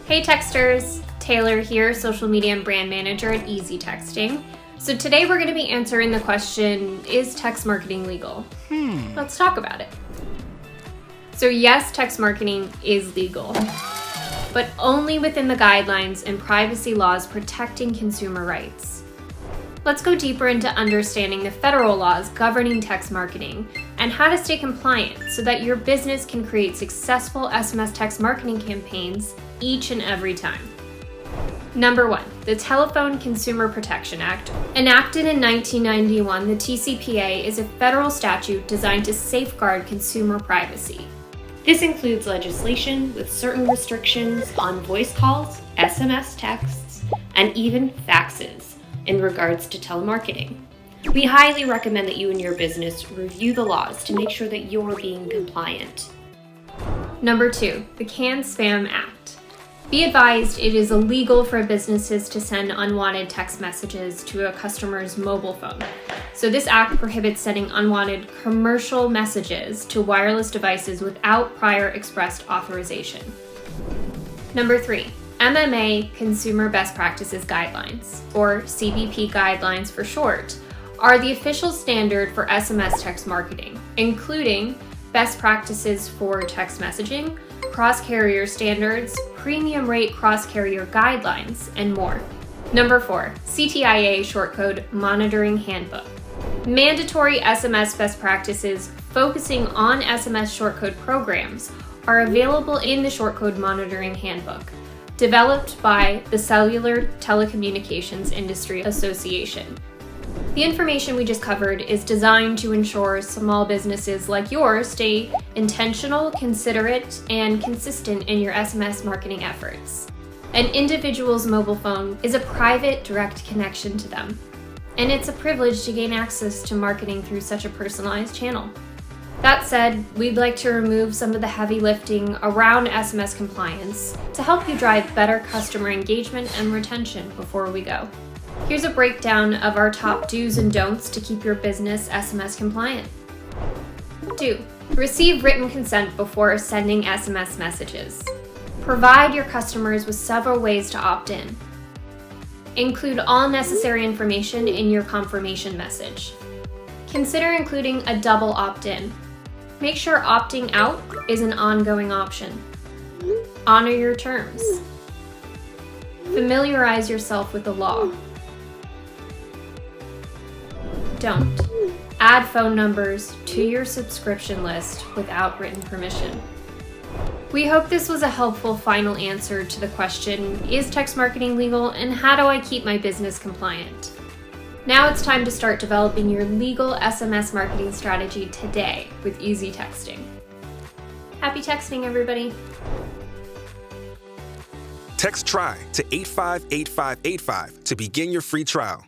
Hey Texters, Taylor here, social media and brand manager at Easy Texting. So today we're going to be answering the question, is text marketing legal? Let's talk about it. So yes, text marketing is legal, but only within the guidelines and privacy laws protecting consumer rights. Let's go deeper into understanding the federal laws governing text marketing and how to stay compliant so that your business can create successful SMS text marketing campaigns each and every time. Number 1, the Telephone Consumer Protection Act. Enacted in 1991, the TCPA is a federal statute designed to safeguard consumer privacy. This includes legislation with certain restrictions on voice calls, SMS texts, and even faxes in regards to telemarketing. We highly recommend that you and your business review the laws to make sure that you're being compliant. Number 2, the CAN-SPAM Act. Be advised, it is illegal for businesses to send unwanted text messages to a customer's mobile phone. So this act prohibits sending unwanted commercial messages to wireless devices without prior expressed authorization. Number 3, MMA Consumer Best Practices Guidelines, or CBP guidelines for short, are the official standard for SMS text marketing, including best practices for text messaging, cross-carrier standards, premium rate cross-carrier guidelines, and more. Number 4, CTIA Shortcode Monitoring Handbook. Mandatory SMS best practices focusing on SMS shortcode programs are available in the Shortcode Monitoring Handbook, developed by the Cellular Telecommunications Industry Association. The information we just covered is designed to ensure small businesses like yours stay intentional, considerate, and consistent in your SMS marketing efforts. An individual's mobile phone is a private, direct connection to them, and it's a privilege to gain access to marketing through such a personalized channel. That said, we'd like to remove some of the heavy lifting around SMS compliance to help you drive better customer engagement and retention before we go. Here's a breakdown of our top do's and don'ts to keep your business SMS compliant. 2. Receive written consent before sending SMS messages. Provide your customers with several ways to opt in. Include all necessary information in your confirmation message. Consider including a double opt-in. Make sure opting out is an ongoing option. Honor your terms. Familiarize yourself with the law. Don't add phone numbers to your subscription list without written permission. We hope this was a helpful final answer to the question, is text marketing legal and how do I keep my business compliant? Now it's time to start developing your legal SMS marketing strategy today with Easy Texting. Happy texting, everybody. Text TRY to 858585 to begin your free trial.